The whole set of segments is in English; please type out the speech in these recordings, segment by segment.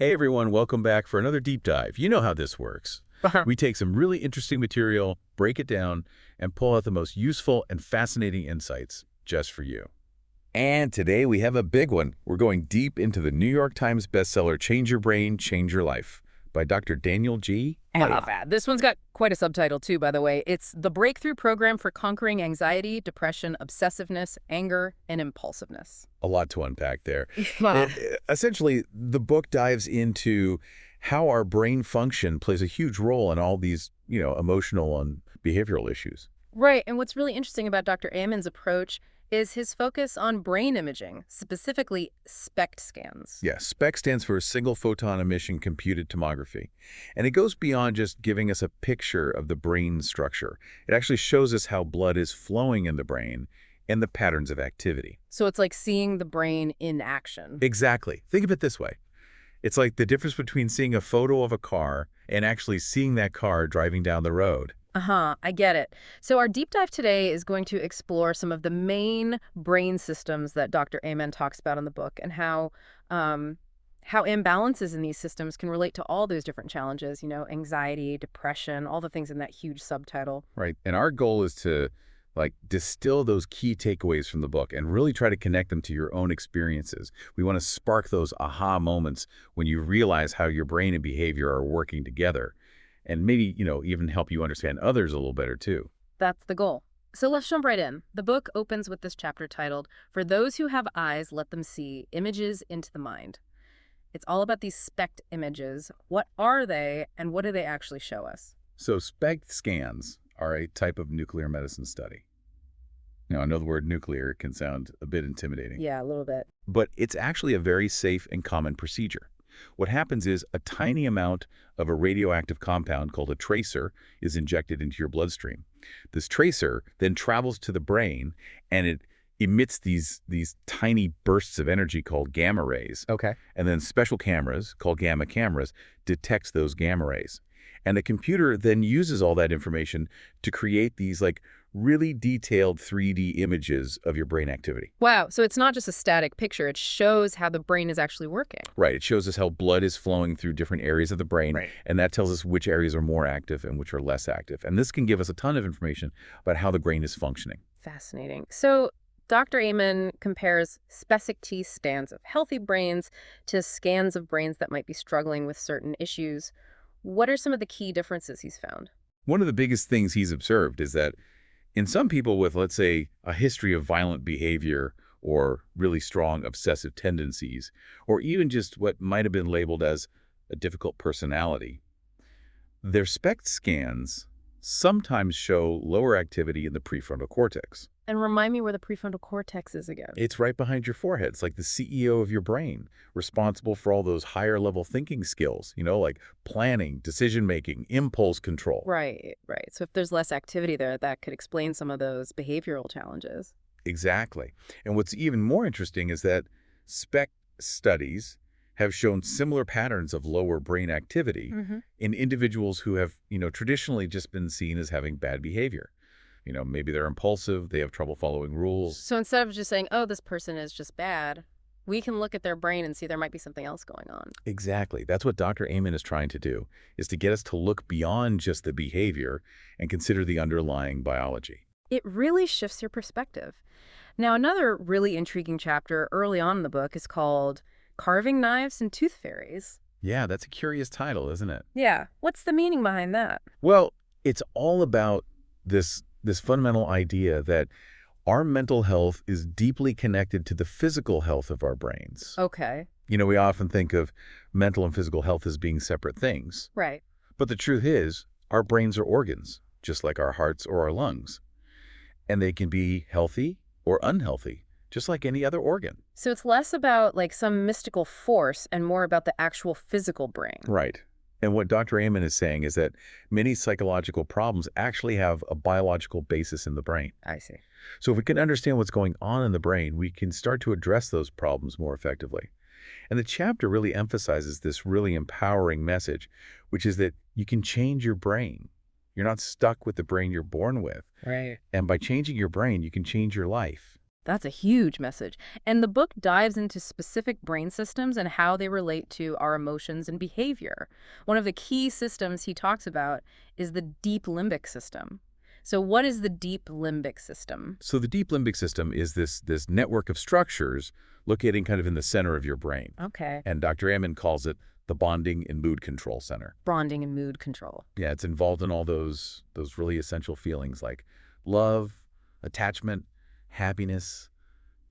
Hey everyone, welcome back for another deep dive. You know how this works. We take some really interesting material, break it down, and pull out the most useful and fascinating insights just for you. And today we have a big one. We're going deep into the New York Times bestseller Change Your Brain, Change Your Life by Dr. Daniel G. Not bad. This one's got quite a subtitle, too, by the way. It's The Breakthrough Program for Conquering Anxiety, Depression, Obsessiveness, Anger, and Impulsiveness. A lot to unpack there. Wow. Essentially, the book dives into how our brain function plays a huge role in all these, emotional and behavioral issues. Right, and what's really interesting about Dr. Amen's approach is his focus on brain imaging, specifically SPECT scans. Yeah, SPECT stands for Single Photon Emission Computed Tomography. And it goes beyond just giving us a picture of the brain structure. It actually shows us how blood is flowing in the brain and the patterns of activity. So it's like seeing the brain in action. Exactly. Think of it this way. It's like the difference between seeing a photo of a car and actually seeing that car driving down the road. I get it. So our deep dive today is going to explore some of the main brain systems that Dr. Amen talks about in the book and how imbalances in these systems can relate to all those different challenges, anxiety, depression, all the things in that huge subtitle. Right. And our goal is to distill those key takeaways from the book and really try to connect them to your own experiences. We want to spark those aha moments when you realize how your brain and behavior are working together. And maybe, even help you understand others a little better, too. That's the goal. So let's jump right in. The book opens with this chapter titled, For Those Who Have Eyes, Let Them See, Images into the Mind. It's all about these SPECT images. What are they, and what do they actually show us? So SPECT scans are a type of nuclear medicine study. Now, I know the word nuclear can sound a bit intimidating. Yeah, a little bit. But it's actually a very safe and common procedure. What happens is a tiny amount of a radioactive compound called a tracer is injected into your bloodstream. This tracer then travels to the brain and it emits these tiny bursts of energy called gamma rays. Okay. And then special cameras called gamma cameras detects those gamma rays. And the computer then uses all that information to create these really detailed 3D images of your brain activity. Wow, so it's not just a static picture. It shows how the brain is actually working. Right. It shows us how blood is flowing through different areas of the brain, Right. And that tells us which areas are more active and which are less active. And this can give us a ton of information about how the brain is functioning. Fascinating. So Dr. Amen compares SPECT scans of healthy brains to scans of brains that might be struggling with certain issues. What are some of the key differences he's found? One of the biggest things he's observed is that in some people with, let's say, a history of violent behavior or really strong obsessive tendencies, or even just what might have been labeled as a difficult personality, their SPECT scans sometimes show lower activity in the prefrontal cortex. And remind me where the prefrontal cortex is again. It's right behind your forehead. It's like the CEO of your brain, responsible for all those higher level thinking skills, like planning, decision-making, impulse control. Right. So if there's less activity there, that could explain some of those behavioral challenges. Exactly. And what's even more interesting is that SPECT studies have shown similar patterns of lower brain activity in individuals who have, traditionally just been seen as having bad behavior. Maybe they're impulsive, they have trouble following rules. So instead of just saying, oh, this person is just bad, we can look at their brain and see there might be something else going on. Exactly. That's what Dr. Amen is trying to do, is to get us to look beyond just the behavior and consider the underlying biology. It really shifts your perspective. Now, another really intriguing chapter early on in the book is called Carving Knives and Tooth Fairies. Yeah, that's a curious title, isn't it? Yeah. What's the meaning behind that? Well, it's all about this fundamental idea that our mental health is deeply connected to the physical health of our brains. Okay. We often think of mental and physical health as being separate things. Right. But the truth is, our brains are organs, just like our hearts or our lungs. And they can be healthy or unhealthy, just like any other organ. So it's less about some mystical force and more about the actual physical brain. Right. And what Dr. Amen is saying is that many psychological problems actually have a biological basis in the brain. I see. So if we can understand what's going on in the brain, we can start to address those problems more effectively. And the chapter really emphasizes this really empowering message, which is that you can change your brain. You're not stuck with the brain you're born with. Right. And by changing your brain, you can change your life. That's a huge message. And the book dives into specific brain systems and how they relate to our emotions and behavior. One of the key systems he talks about is the deep limbic system. So, what is the deep limbic system? So the deep limbic system is this network of structures located kind of in the center of your brain. Okay. And Dr. Ammon calls it the bonding and mood control center. Bonding and mood control. Yeah, it's involved in all those really essential feelings like love, attachment, happiness,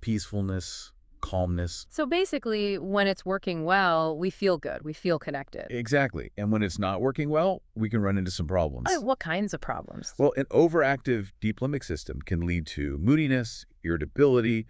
peacefulness, calmness. So basically, when it's working well, we feel good. We feel connected. Exactly. And when it's not working well, we can run into some problems. What kinds of problems? Well, an overactive deep limbic system can lead to moodiness, irritability,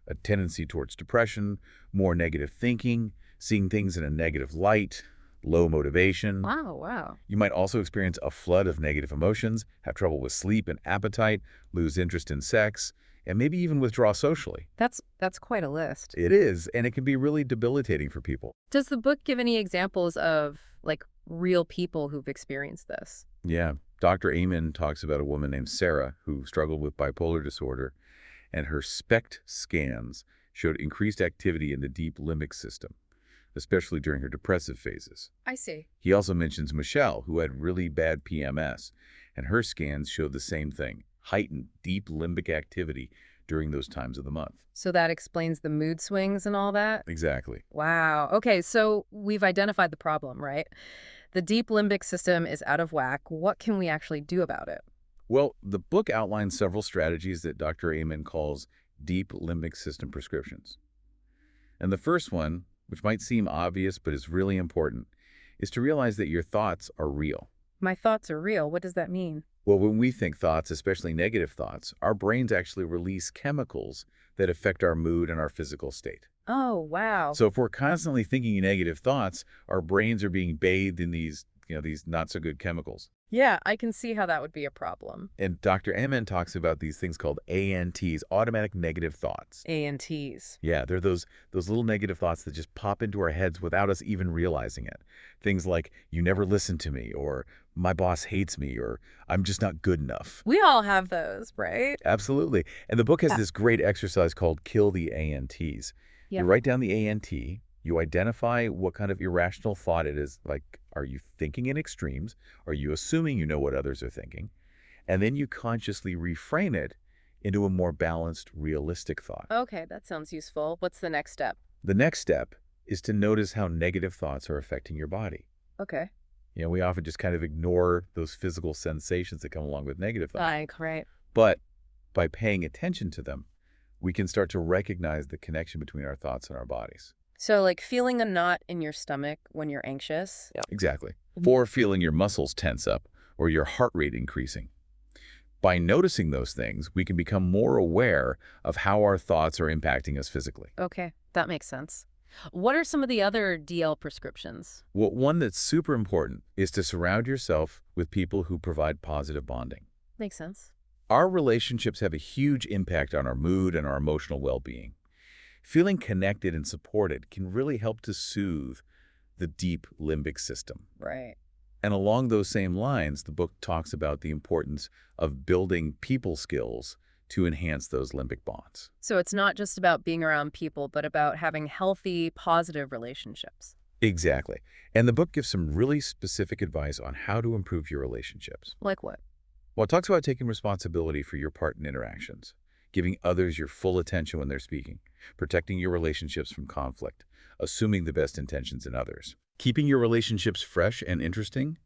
a tendency towards depression, more negative thinking, seeing things in a negative light, low motivation. Wow, wow. You might also experience a flood of negative emotions, have trouble with sleep and appetite, lose interest in sex, and maybe even withdraw socially. That's quite a list. It is, and it can be really debilitating for people. Does the book give any examples of, like, real people who've experienced this? Yeah, Dr. Amen talks about a woman named Sarah who struggled with bipolar disorder, and her SPECT scans showed increased activity in the deep limbic system, especially during her depressive phases. I see. He also mentions Michelle, who had really bad PMS, and her scans showed the same thing, heightened deep limbic activity during those times of the month. So that explains the mood swings and all that? Exactly. Wow. Okay, so we've identified the problem, right? The deep limbic system is out of whack. What can we actually do about it? Well, the book outlines several strategies that Dr. Amen calls deep limbic system prescriptions. And the first one, which might seem obvious but is really important, is to realize that your thoughts are real. My thoughts are real. What does that mean? Well, when we think thoughts, especially negative thoughts, our brains actually release chemicals that affect our mood and our physical state. Oh, wow. So if we're constantly thinking negative thoughts, our brains are being bathed in these not so good chemicals. Yeah, I can see how that would be a problem. And Dr. Amen talks about these things called ANTs, automatic negative thoughts. ANTs. Yeah, they're those little negative thoughts that just pop into our heads without us even realizing it. Things like, you never listen to me, or my boss hates me, or I'm just not good enough. We all have those, right? Absolutely. And the book has Yeah. this great exercise called Kill the ANTs. Yep. You write down the ANT, you identify what kind of irrational thought it is. Like, are you thinking in extremes? Are you assuming you know what others are thinking? And then you consciously reframe it into a more balanced, realistic thought. Okay, that sounds useful. What's the next step? The next step is to notice how negative thoughts are affecting your body. Okay. We often just kind of ignore those physical sensations that come along with negative thoughts. Right. But by paying attention to them, we can start to recognize the connection between our thoughts and our bodies. So, like feeling a knot in your stomach when you're anxious. Yeah. Exactly. Or feeling your muscles tense up or your heart rate increasing. By noticing those things, we can become more aware of how our thoughts are impacting us physically. Okay, that makes sense. What are some of the other DL prescriptions? Well, one that's super important is to surround yourself with people who provide positive bonding. Makes sense. Our relationships have a huge impact on our mood and our emotional well-being. Feeling connected and supported can really help to soothe the deep limbic system. Right. And along those same lines, the book talks about the importance of building people skills to enhance those limbic bonds. So it's not just about being around people, but about having healthy, positive relationships. Exactly. And the book gives some really specific advice on how to improve your relationships. Like what? Well, it talks about taking responsibility for your part in interactions, giving others your full attention when they're speaking, protecting your relationships from conflict, assuming the best intentions in others, keeping your relationships fresh and interesting,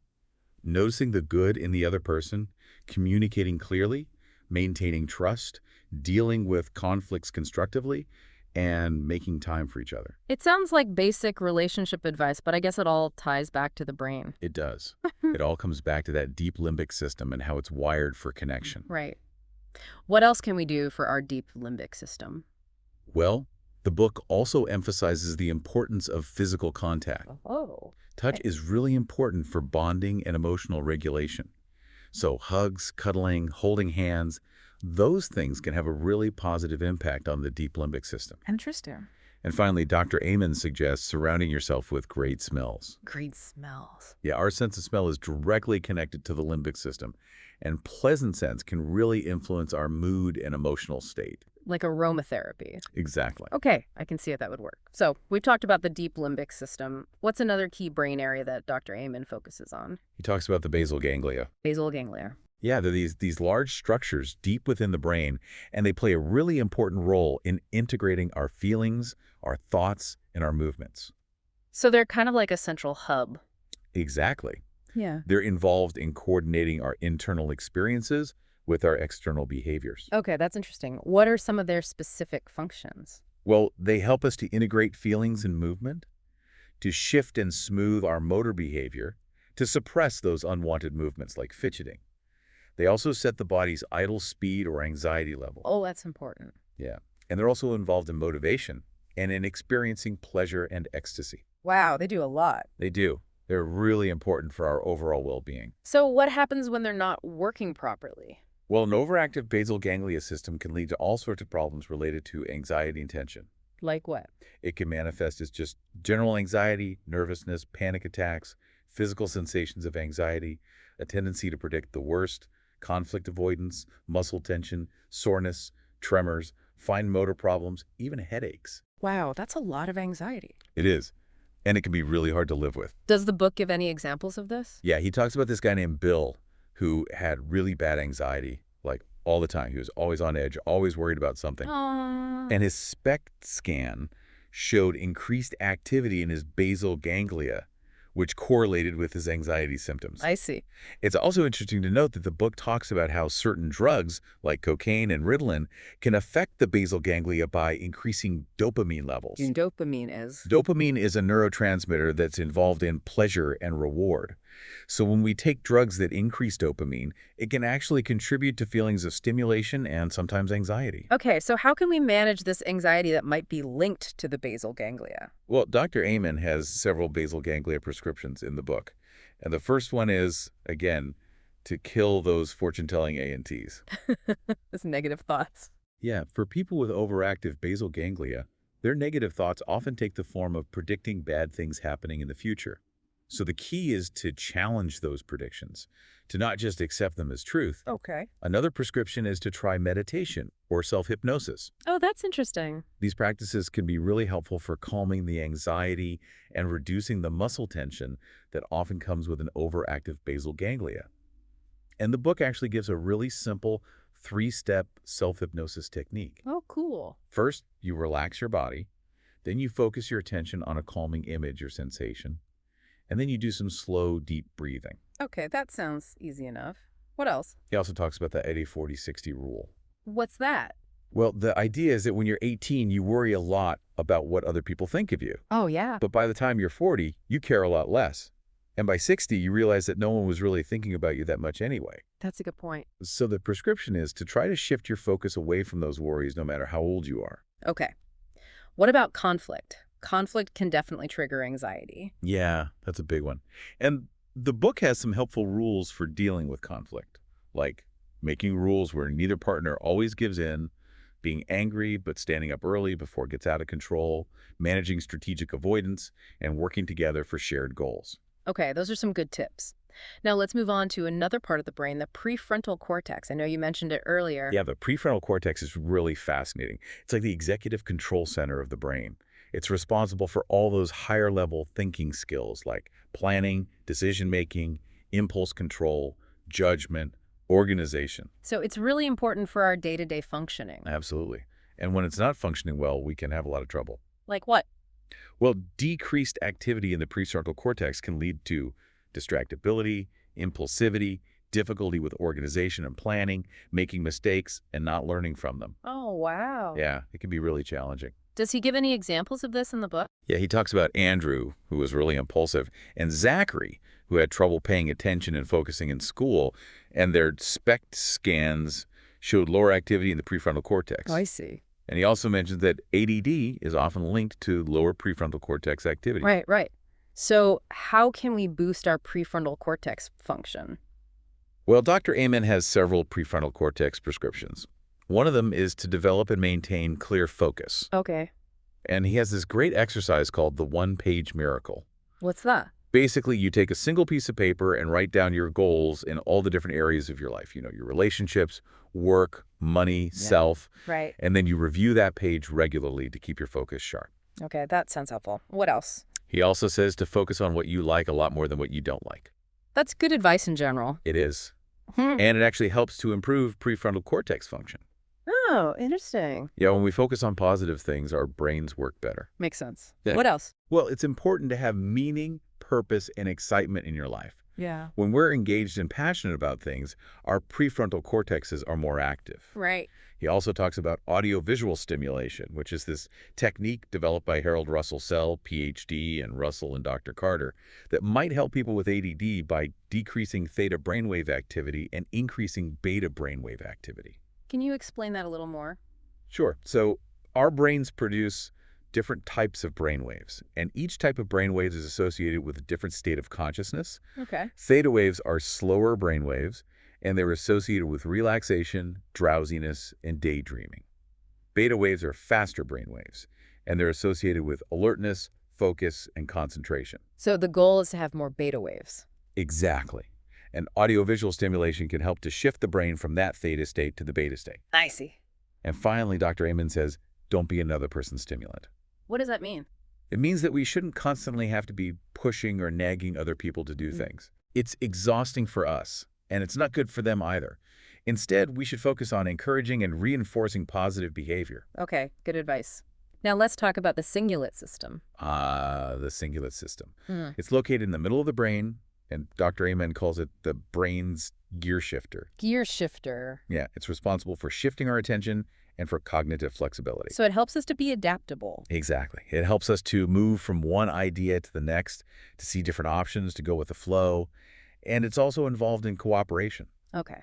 noticing the good in the other person, communicating clearly, maintaining trust, dealing with conflicts constructively, and making time for each other. It sounds like basic relationship advice, but I guess it all ties back to the brain. It does. It all comes back to that deep limbic system and how it's wired for connection. Right. What else can we do for our deep limbic system? Well, the book also emphasizes the importance of physical contact. Oh. Touch is really important for bonding and emotional regulation. So hugs, cuddling, holding hands, those things can have a really positive impact on the deep limbic system. Interesting. And finally, Dr. Amen suggests surrounding yourself with great smells. Great smells. Yeah, our sense of smell is directly connected to the limbic system, and pleasant scents can really influence our mood and emotional state. Like aromatherapy. Exactly. Okay, I can see how that would work. So we've talked about the deep limbic system. What's another key brain area that Dr. Amen focuses on? He talks about the basal ganglia. Basal ganglia. Yeah, they're these large structures deep within the brain, and they play a really important role in integrating our feelings, our thoughts, and our movements. So they're kind of like a central hub. Exactly. Yeah. They're involved in coordinating our internal experiences with our external behaviors. Okay, that's interesting. What are some of their specific functions? Well, they help us to integrate feelings and movement, to shift and smooth our motor behavior, to suppress those unwanted movements like fidgeting. They also set the body's idle speed or anxiety level. Oh, that's important. Yeah. And they're also involved in motivation and in experiencing pleasure and ecstasy. Wow, they do a lot. They do. They're really important for our overall well-being. So what happens when they're not working properly? Well, an overactive basal ganglia system can lead to all sorts of problems related to anxiety and tension. Like what? It can manifest as just general anxiety, nervousness, panic attacks, physical sensations of anxiety, a tendency to predict the worst, conflict avoidance, muscle tension, soreness, tremors, fine motor problems, even headaches. Wow, that's a lot of anxiety. It is. And it can be really hard to live with. Does the book give any examples of this? Yeah, he talks about this guy named Bill who had really bad anxiety, like all the time. He was always on edge, always worried about something. Aww. And his SPECT scan showed increased activity in his basal ganglia, which correlated with his anxiety symptoms. I see. It's also interesting to note that the book talks about how certain drugs, like cocaine and Ritalin, can affect the basal ganglia by increasing dopamine levels. And dopamine is? Dopamine is a neurotransmitter that's involved in pleasure and reward. So when we take drugs that increase dopamine, it can actually contribute to feelings of stimulation and sometimes anxiety. Okay, so how can we manage this anxiety that might be linked to the basal ganglia? Well, Dr. Amen has several basal ganglia prescriptions in the book. And the first one is, again, to kill those fortune-telling ANTs. This negative thoughts. Yeah, for people with overactive basal ganglia, their negative thoughts often take the form of predicting bad things happening in the future. So the key is to challenge those predictions, to not just accept them as truth. Okay. Another prescription is to try meditation or self-hypnosis. Oh, that's interesting. These practices can be really helpful for calming the anxiety and reducing the muscle tension that often comes with an overactive basal ganglia. And the book actually gives a really simple 3-step self-hypnosis technique. Oh, cool. First, you relax your body. Then you focus your attention on a calming image or sensation. And then you do some slow, deep breathing. Okay, that sounds easy enough. What else? He also talks about the 80-40-60 rule. What's that? Well, the idea is that when you're 18, you worry a lot about what other people think of you. Oh, yeah. But by the time you're 40, you care a lot less. And by 60, you realize that no one was really thinking about you that much anyway. That's a good point. So the prescription is to try to shift your focus away from those worries no matter how old you are. Okay. What about conflict? Conflict can definitely trigger anxiety. Yeah, that's a big one. And the book has some helpful rules for dealing with conflict, like making rules where neither partner always gives in, being angry but standing up early before it gets out of control, managing strategic avoidance, and working together for shared goals. Okay, those are some good tips. Now let's move on to another part of the brain, the prefrontal cortex. I know you mentioned it earlier. Yeah, the prefrontal cortex is really fascinating. It's like the executive control center of the brain. It's responsible for all those higher-level thinking skills like planning, decision-making, impulse control, judgment, organization. So it's really important for our day-to-day functioning. Absolutely. And when it's not functioning well, we can have a lot of trouble. Like what? Well, decreased activity in the prefrontal cortex can lead to distractibility, impulsivity, difficulty with organization and planning, making mistakes, and not learning from them. Oh, wow. Yeah, it can be really challenging. Does he give any examples of this in the book? Yeah, he talks about Andrew, who was really impulsive, and Zachary, who had trouble paying attention and focusing in school, and their SPECT scans showed lower activity in the prefrontal cortex. I see. And he also mentions that ADD is often linked to lower prefrontal cortex activity. Right, right. So how can we boost our prefrontal cortex function? Well, Dr. Amen has several prefrontal cortex prescriptions. One of them is to develop and maintain clear focus. Okay. And he has this great exercise called the one-page miracle. What's that? Basically, you take a single piece of paper and write down your goals in all the different areas of your life, your relationships, work, money, Yeah. self, Right. and then you review that page regularly to keep your focus sharp. Okay, that sounds helpful. What else? He also says to focus on what you like a lot more than what you don't like. That's good advice in general. It is. Hmm. And it actually helps to improve prefrontal cortex function. Oh, interesting. Yeah, when we focus on positive things, our brains work better. Makes sense. Yeah. What else? Well, it's important to have meaning, purpose, and excitement in your life. Yeah. When we're engaged and passionate about things, our prefrontal cortexes are more active. Right. He also talks about audiovisual stimulation, which is this technique developed by Harold Russell Sell, PhD, and Russell and Dr. Carter, that might help people with ADD by decreasing theta brainwave activity and increasing beta brainwave activity. Can you explain that a little more? Sure. So our brains produce different types of brainwaves, and each type of brainwaves is associated with a different state of consciousness. Okay. Theta waves are slower brainwaves, and they're associated with relaxation, drowsiness, and daydreaming. Beta waves are faster brainwaves, and they're associated with alertness, focus, and concentration. So the goal is to have more beta waves. Exactly. And audiovisual stimulation can help to shift the brain from that theta state to the beta state. I see. And finally, Dr. Amen says, don't be another person's stimulant. What does that mean? It means that we shouldn't constantly have to be pushing or nagging other people to do things. It's exhausting for us, and it's not good for them either. Instead, we should focus on encouraging and reinforcing positive behavior. Okay, good advice. Now let's talk about the cingulate system. The cingulate system. Hmm. It's located in the middle of the brain, and Dr. Amen calls it the brain's gear shifter. Gear shifter. Yeah, it's responsible for shifting our attention and for cognitive flexibility. So it helps us to be adaptable. Exactly. It helps us to move from one idea to the next, to see different options, to go with the flow, and it's also involved in cooperation. Okay.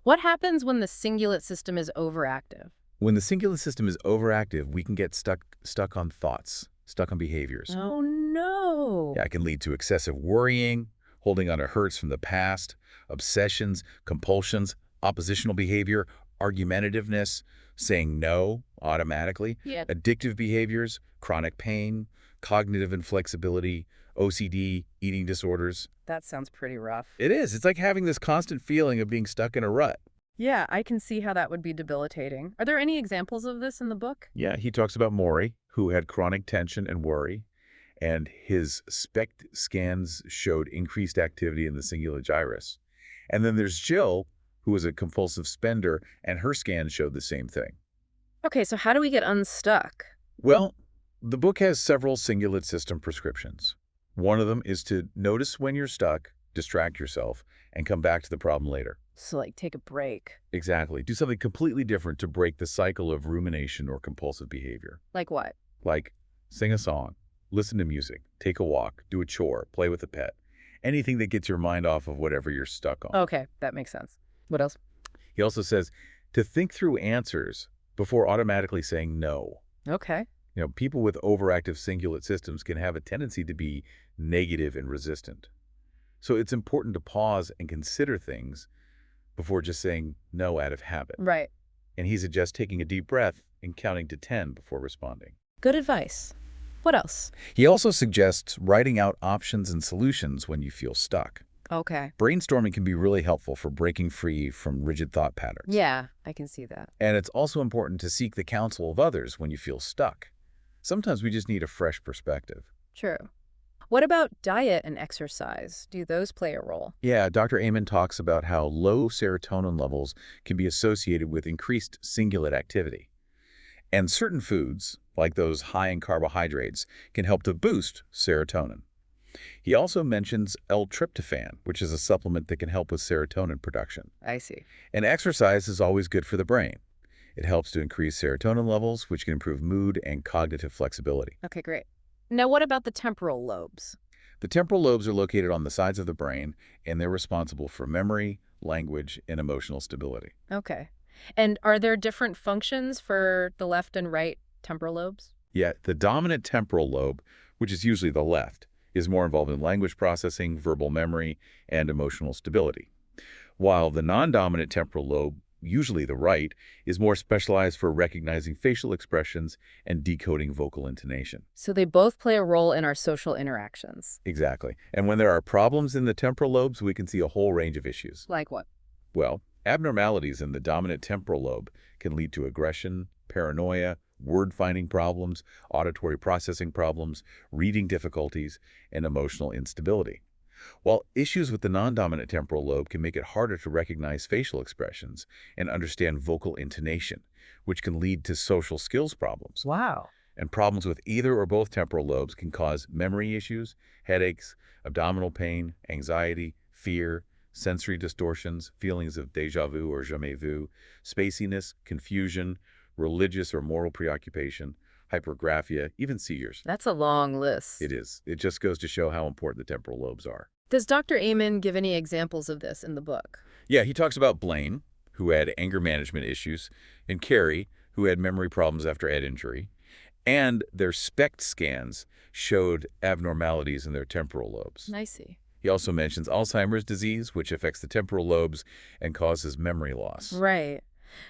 What happens when the cingulate system is overactive? When the cingulate system is overactive, we can get stuck on thoughts, stuck on behaviors. Oh, no. Yeah, it can lead to excessive worrying, holding on to hurts from the past, obsessions, compulsions, oppositional behavior, argumentativeness, saying no automatically, Yeah. addictive behaviors, chronic pain, cognitive inflexibility, OCD, eating disorders. That sounds pretty rough. It is. It's like having this constant feeling of being stuck in a rut. Yeah, I can see how that would be debilitating. Are there any examples of this in the book? Yeah, he talks about Maury, who had chronic tension and worry, and his SPECT scans showed increased activity in the cingulate gyrus. And then there's Jill, who was a compulsive spender, and her scans showed the same thing. Okay, so how do we get unstuck? Well, the book has several cingulate system prescriptions. One of them is to notice when you're stuck, distract yourself, and come back to the problem later. So, like, take a break. Exactly. Do something completely different to break the cycle of rumination or compulsive behavior. Like what? Like sing a song, listen to music, take a walk, do a chore, play with a pet. Anything that gets your mind off of whatever you're stuck on. Okay, that makes sense. What else? He also says to think through answers before automatically saying no. Okay. People with overactive cingulate systems can have a tendency to be negative and resistant. So it's important to pause and consider things before just saying no out of habit. Right. And he suggests taking a deep breath and counting to 10 before responding. Good advice. What else? He also suggests writing out options and solutions when you feel stuck. Okay. Brainstorming can be really helpful for breaking free from rigid thought patterns. Yeah, I can see that. And it's also important to seek the counsel of others when you feel stuck. Sometimes we just need a fresh perspective. True. What about diet and exercise? Do those play a role? Yeah, Dr. Amen talks about how low serotonin levels can be associated with increased cingulate activity. And certain foods, like those high in carbohydrates, can help to boost serotonin. He also mentions L-tryptophan, which is a supplement that can help with serotonin production. I see. And exercise is always good for the brain. It helps to increase serotonin levels, which can improve mood and cognitive flexibility. Okay, great. Now, what about the temporal lobes? The temporal lobes are located on the sides of the brain, and they're responsible for memory, language, and emotional stability. Okay. And are there different functions for the left and right temporal lobes? Yet the dominant temporal lobe, which is usually the left, is more involved in language processing, verbal memory, and emotional stability. While the non-dominant temporal lobe, usually the right, is more specialized for recognizing facial expressions and decoding vocal intonation. So they both play a role in our social interactions. Exactly. And when there are problems in the temporal lobes, we can see a whole range of issues. Like what? Well, abnormalities in the dominant temporal lobe can lead to aggression, paranoia, word-finding problems, auditory processing problems, reading difficulties, and emotional instability. While issues with the non-dominant temporal lobe can make it harder to recognize facial expressions and understand vocal intonation, which can lead to social skills problems. Wow. And problems with either or both temporal lobes can cause memory issues, headaches, abdominal pain, anxiety, fear, sensory distortions, feelings of déjà vu or jamais vu, spaciness, confusion, religious or moral preoccupation, hypergraphia, even seizures. That's a long list. It is. It just goes to show how important the temporal lobes are. Does Dr. Amen give any examples of this in the book? Yeah, he talks about Blaine, who had anger management issues, and Carrie, who had memory problems after head injury, and their SPECT scans showed abnormalities in their temporal lobes. I see. He also mentions Alzheimer's disease, which affects the temporal lobes and causes memory loss. Right.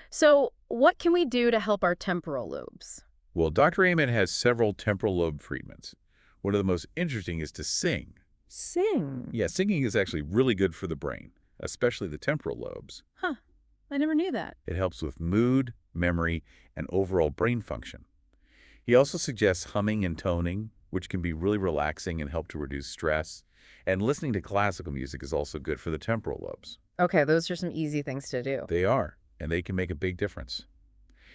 So what can we do to help our temporal lobes? Well, Dr. Amen has several temporal lobe treatments. One of the most interesting is to sing. Sing. Yeah, singing is actually really good for the brain, especially the temporal lobes. Huh. I never knew that. It helps with mood, memory, and overall brain function. He also suggests humming and toning, which can be really relaxing and help to reduce stress. And listening to classical music is also good for the temporal lobes. Okay, those are some easy things to do. They are, and they can make a big difference.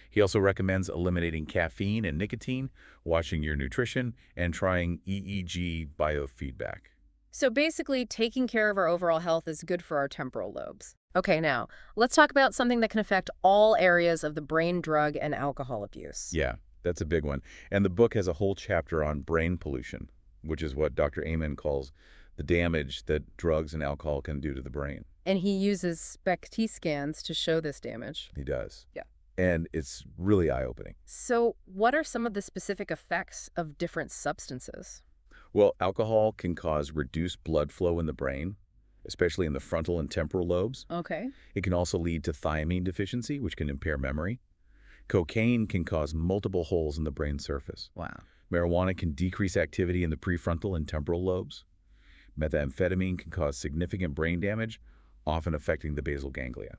He also recommends eliminating caffeine and nicotine, watching your nutrition, and trying EEG biofeedback. So basically, taking care of our overall health is good for our temporal lobes. Okay, now, let's talk about something that can affect all areas of the brain, drug, and alcohol abuse. Yeah, that's a big one. And the book has a whole chapter on brain pollution, which is what Dr. Amen calls the damage that drugs and alcohol can do to the brain. And he uses SPECT scans to show this damage. He does. Yeah. And it's really eye-opening. So what are some of the specific effects of different substances? Well, alcohol can cause reduced blood flow in the brain, especially in the frontal and temporal lobes. Okay. It can also lead to thiamine deficiency, which can impair memory. Cocaine can cause multiple holes in the brain surface. Wow. Marijuana can decrease activity in the prefrontal and temporal lobes. Methamphetamine can cause significant brain damage, often affecting the basal ganglia.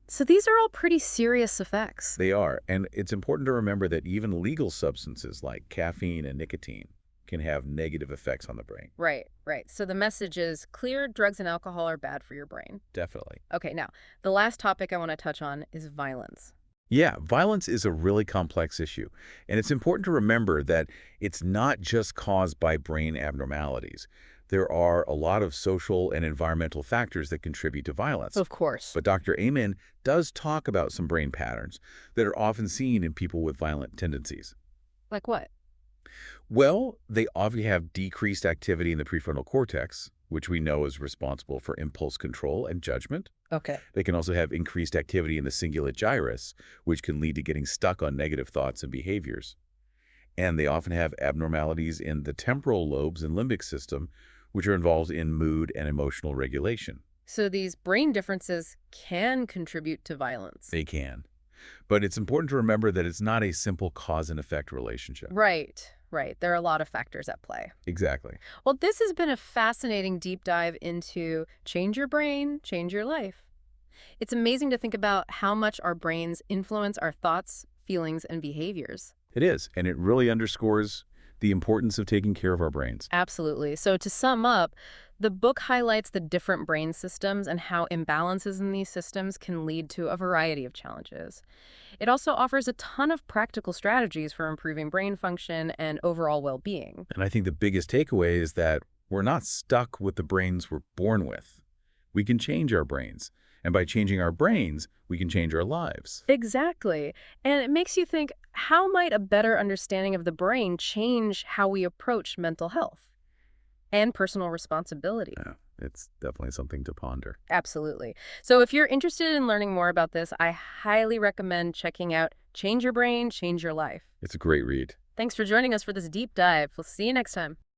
So these are all pretty serious effects. They are, and it's important to remember that even legal substances like caffeine and nicotine can have negative effects on the brain. Right, right. So the message is clear: drugs and alcohol are bad for your brain. Definitely. Okay, now, the last topic I want to touch on is violence. Yeah, violence is a really complex issue, and it's important to remember that it's not just caused by brain abnormalities. There are a lot of social and environmental factors that contribute to violence. Of course. But Dr. Amen does talk about some brain patterns that are often seen in people with violent tendencies. Like what? Well, they often have decreased activity in the prefrontal cortex, which we know is responsible for impulse control and judgment. Okay. They can also have increased activity in the cingulate gyrus, which can lead to getting stuck on negative thoughts and behaviors. And they often have abnormalities in the temporal lobes and limbic system, which are involved in mood and emotional regulation. So these brain differences can contribute to violence. They can. But it's important to remember that it's not a simple cause and effect relationship. Right, right. There are a lot of factors at play. Exactly. Well, this has been a fascinating deep dive into change your brain, change your life. It's amazing to think about how much our brains influence our thoughts, feelings, and behaviors. It is, and it really underscores the importance of taking care of our brains. Absolutely. So to sum up, the book highlights the different brain systems and how imbalances in these systems can lead to a variety of challenges. It also offers a ton of practical strategies for improving brain function and overall well-being. And I think the biggest takeaway is that we're not stuck with the brains we're born with. We can change our brains. And by changing our brains, we can change our lives. Exactly. And it makes you think, how might a better understanding of the brain change how we approach mental health and personal responsibility? Yeah, it's definitely something to ponder. Absolutely. So if you're interested in learning more about this, I highly recommend checking out Change Your Brain, Change Your Life. It's a great read. Thanks for joining us for this deep dive. We'll see you next time.